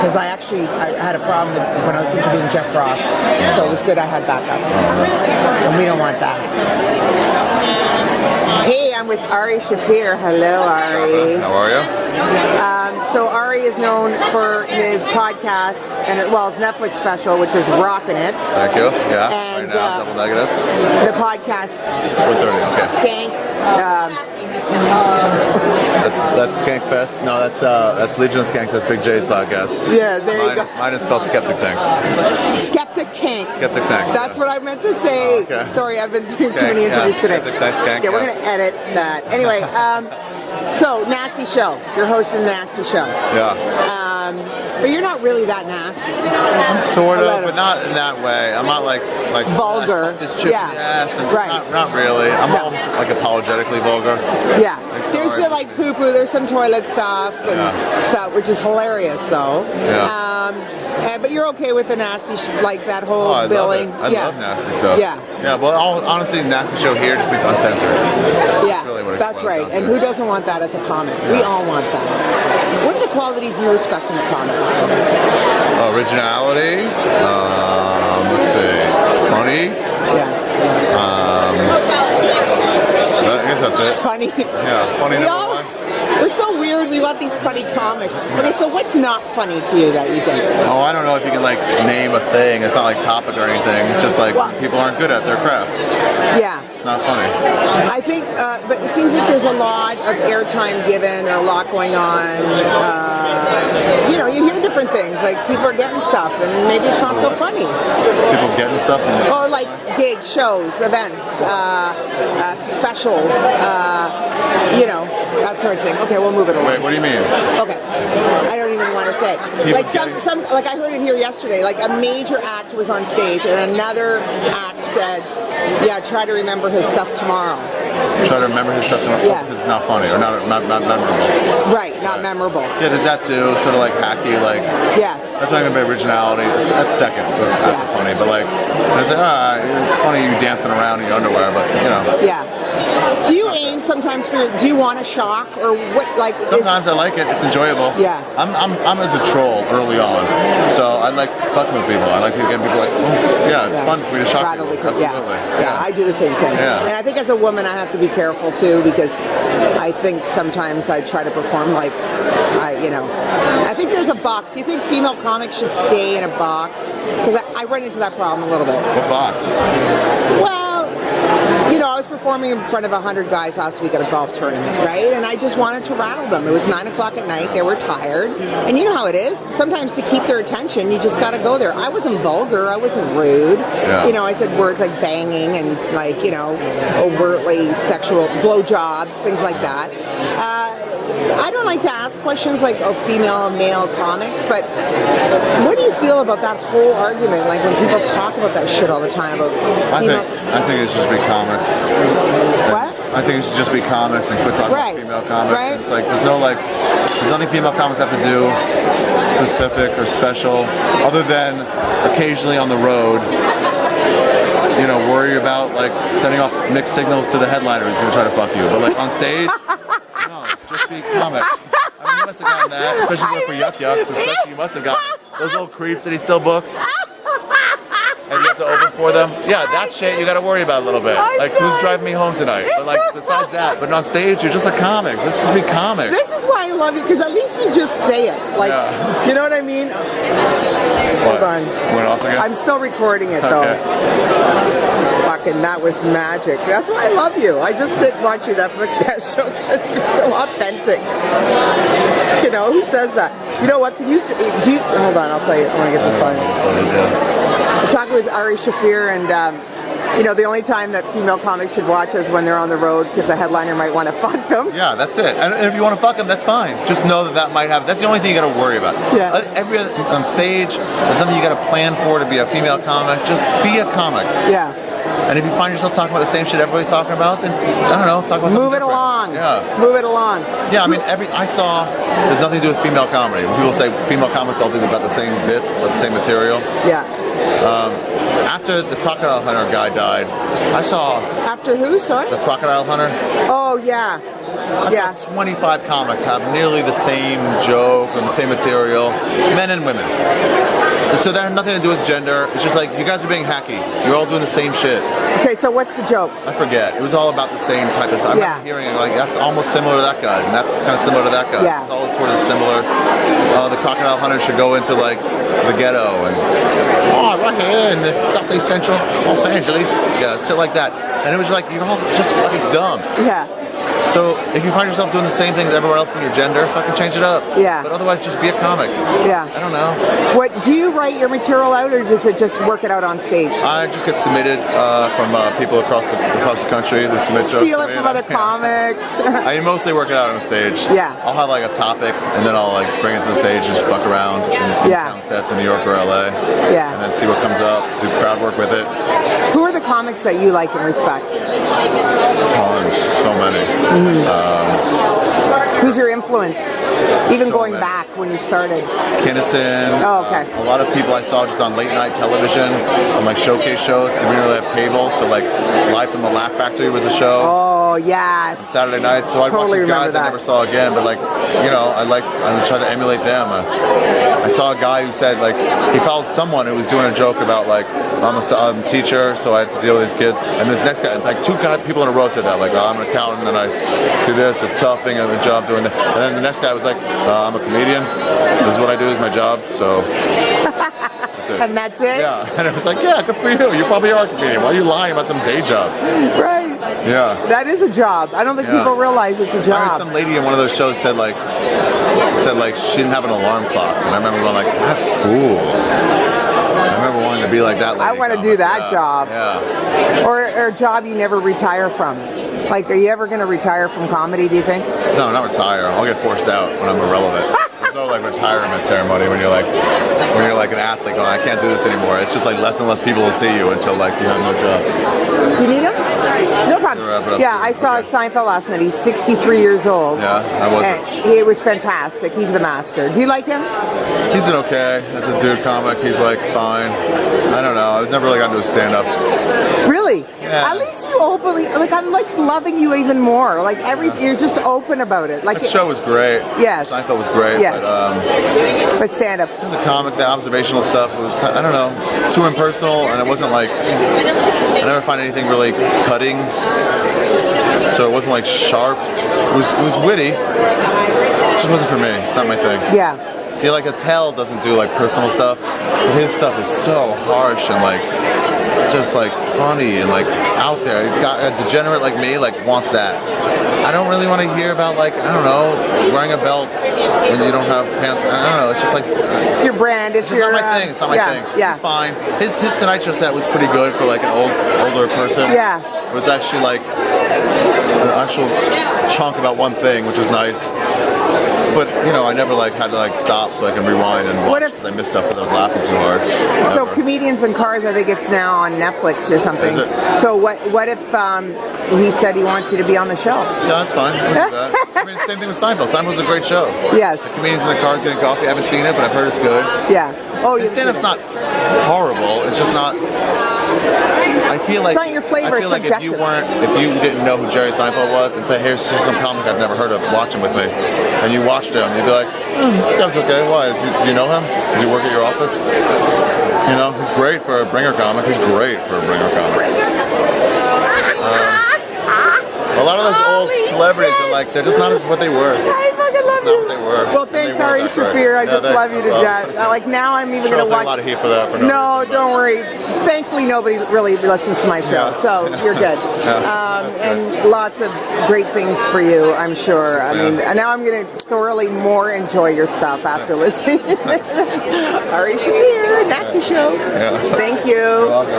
because I had a problem with when I was interviewing Jeff Ross, so it was good I had backup, and we don't want that. Hey, I'm with Ari Shaffir. Hello, Ari. How are you? So Ari is known for his podcast and his Netflix special, which is Rockin' It. Thank you. Yeah. And right now, Double Negative. The podcast 4:30. Okay. Skank. That's Skank Fest. No, that's Legion of Skanks. That's Big J's podcast. Yeah, there you go. Mine is called Skeptic Tank. Skeptic Tank. Skeptic Tank. That's what I meant to say. Oh, okay. Sorry, I've been doing too many interviews today. Skeptic Tank, Skank, yeah, we're gonna edit that. Anyway, so Nasty Show. You're hosting the Nasty Show. Yeah. But you're not really that nasty. Sort of, but not in that way. I'm not like vulgar. This chip in the ass, and right. Not really. I'm almost like apologetically vulgar. Yeah. Seriously, like poo-poo. There's some toilet stuff and stuff, which is hilarious, though. Yeah. But you're okay with the nasty, like that whole billing. I love nasty stuff. Yeah. Yeah. Well, honestly, nasty show here just means uncensored. Yeah. Really that's right. And who doesn't want that as a comic? Yeah. We all want that. What are the qualities you respect in a comic? Originality. Let's see. Funny. Yeah. I guess that's it. Funny. Yeah. Funny. We're so weird. We want these funny comics. Okay, so what's not funny to you that you think? Oh, I don't know if you can like name a thing. It's not like topic or anything. It's just like people aren't good at their craft. Yeah. It's not funny. I think, but it seems like there's a lot of airtime given or a lot going on. You hear different things. Like people are getting stuff, and maybe it's not so funny. People getting stuff. Oh, like gigs, shows, events, specials. That sort of thing. Okay, we'll move it along. Wait, what do you mean? Okay, I don't even want to say. Like some, like I heard it here yesterday. Like a major act was on stage, and another act said, "Yeah, try to remember his stuff tomorrow." Try to remember his stuff tomorrow. Yeah. It's not funny or not memorable. Right, not memorable. Yeah, there's that too. Sort of like hacky, like. Yes. That's not gonna be originality. That's second, but that's funny. But like, it's like, it's funny you dancing around in your underwear, but Yeah. Do you aim sometimes for? Do you want a shock or what? Like sometimes I like it. It's enjoyable. Yeah. I'm as a troll early on, so I like fucking with people. I like getting people like, it's fun for me to shock people. Absolutely. Yeah, I do the same thing. Yeah. And I think as a woman, I have to be careful too because I think sometimes I try to perform like I think there's a box. Do you think female comics should stay in a box? Because I run into that problem a little bit. What box? Well, I was performing in front of 100 guys last week at a golf tournament, right? And I just wanted to rattle them. It was 9 o'clock at night. They were tired. And you know how it is. Sometimes to keep their attention, you just got to go there. I wasn't vulgar. I wasn't rude. Yeah. I said words like banging and like, overtly sexual blowjobs, things like that. I don't like to ask questions like female and male comics, but what do you feel about that whole argument? Like when people talk about that shit all the time about female... I think it should just be comics. What? I think it should just be comics and quit talking about female comics. Right. It's like there's nothing female comics have to do specific or special other than occasionally on the road. Worry about like sending off mixed signals to the headliner who's gonna try to fuck you. But like on stage, no, just be comics. I mean, you must have gotten that, especially for Yuck Yucks. Especially you must have gotten those old creeps that he still books. And you have to open for them. Yeah, that shit you got to worry about a little bit. Like who's driving me home tonight? But like besides that, but on stage you're just a comic. Let's just be comics. This is why I love you because at least you just say it. Like, you know what I mean? Hold on. Went off again? I'm still recording it though. Fucking, that was magic. That's why I love you. I just sit and watch your Netflix show because you're so authentic. Who says that? You know what? Can you say, hold on, I'll tell you. I want to get this on. I'm talking with Ari Shaffir and the only time that female comics should watch is when they're on the road because the headliner might want to fuck them. Yeah, that's it. And if you want to fuck them, that's fine. Just know that might happen. That's the only thing you got to worry about. Yeah. Every other, on stage, there's nothing you got to plan for to be a female comic. Just be a comic. Yeah. And if you find yourself talking about the same shit everybody's talking about, then I don't know, talk about something different. Along. Yeah. Move it along. Yeah, I mean, I saw there's nothing to do with female comedy. When people say female comics all do about the same bits, about the same material. Yeah. After the crocodile hunter guy died, I saw. After who? Sorry. The crocodile hunter. Oh yeah. I saw 25 comics have nearly the same joke and the same material, men and women. So that had nothing to do with gender. It's just like, you guys are being hacky. You're all doing the same shit. Okay, so what's the joke? I forget. It was all about the same type of stuff. I remember hearing it like, that's almost similar to that guy, and that's kind of similar to that guy. Yeah. It's all sort of similar. The crocodile hunter should go into like the ghetto and right here in the southeast central Los Angeles. Yeah, shit like that. And it was like, you're all just fucking dumb. Yeah. So if you find yourself doing the same things everywhere else in your gender, fucking change it up. Yeah. But otherwise, just be a comic. Yeah. I don't know. What do you write your material out, or does it just work it out on stage? I just get submitted from people across the country. They submit shows. Steal it from other comics. I mostly work it out on the stage. Yeah. I'll have like a topic, and then I'll like bring it to the stage, just fuck around in town sets in New York or LA. Yeah. And then see what comes up. Do crowd work with it. Who are the comics that you like and respect? Tons, so many. Who's your influence? Even So going many. back when you started. Kinnison. Oh, okay. A lot of people I saw just on late night television, on like showcase shows. We didn't really have cable, so like Live from the Laugh Factory was a show. Oh, yes. Saturday nights, so I'd watch Totally these guys remember I that. never saw again, but like, you know, I try to emulate them. I saw a guy who said like, he followed someone who was doing a joke about like, I'm a teacher, so I have to deal with these kids. And this next guy, like people in a row said that, like, I'm an accountant and I do this, it's tough being a job doing that. And then the next guy was like, I'm a comedian, this is what I do, is my job, so. That's it. And that's it? Yeah, and it was like, yeah, good for you. You probably are a comedian. Why are you lying about some day job? Right. Yeah. That is a job. I don't think people realize it's a I heard job. some lady in one of those shows said like she didn't have an alarm clock, and I remember going like, that's cool. I remember wanting to be like that lady. I want to do that job. Yeah. Or a job you never retire from. Like, are you ever going to retire from comedy, do you think? No, not retire. I'll get forced out when I'm irrelevant. There's no like retirement ceremony when you're like an athlete going, I can't do this anymore. It's just like less and less people will see you until like you have no job. Do you need him? No problem. Yeah, I saw Seinfeld last night. He's 63 years old. Yeah, I wasn't. He was fantastic. He's the master. Do you like him? He's an okay as a dude comic. He's like fine. I don't know. I've never really gotten to a stand-up. Really? Yeah. At least you openly, like, I'm like loving you even more. Like you're just open about it. Like That show was great. Yes. Seinfeld was great. Yes. But But stand up. the comic, the observational stuff was, I don't know, too impersonal, and it wasn't like, I never find anything really cutting, so it wasn't like sharp. It was witty. It just wasn't for me. It's not my thing. Yeah. Yeah, like Attell doesn't do like personal stuff, but his stuff is so harsh and like just like funny and like out there. A degenerate like me like wants that. I don't really want to hear about like, I don't know, wearing a belt when you don't have pants. I don't know. It's just like, It's your brand. It's your not my thing. It's not my thing. Yeah. It's fine. His Tonight Show set was pretty good for like an older person. Yeah. It was actually like an actual chunk about one thing, which was nice. But you know, I never like had to like stop so I can rewind and watch because I missed stuff because I was laughing too hard. So Never. Comedians in Cars, I think it's now on Netflix or something. Is it? So what if he said he wants you to be on the show? Yeah, that's fine. Let's do that. I mean, same thing with Seinfeld. Seinfeld's a great show. Yes. The Comedians in the Cars Getting Coffee. I haven't seen it, but I've heard it's good. Yeah. Oh, His stand-up's not horrible. It's just not. I feel like It's not your flavor, I feel it's like if you didn't know who Jerry Seinfeld was, and say, here's some comic I've never heard of, watch him with me, and you watched him, you'd be like, this guy's okay. Why? Do you know him? Does he work at your office? You know, he's great for a bringer comic. He's great for a bringer comic. A lot of those old celebrities are like, they're just not as what they were. I fucking love That's not what they were. Well, thanks, They weren't Ari that great. Shaffir. I Yeah, just thanks. love you to Well, death. Like now, I'm even Sure, gonna I'll take watch. a lot of heat for that. For no No, reason, don't worry. Thankfully, nobody really listens to my show, Yeah. so you're good. That's good. And lots of great things for you, I'm sure. Thanks, I mean, man. and now I'm going to thoroughly more enjoy your stuff after listening. Ari Shaffir, nasty show. Yeah. Thank you. You're welcome.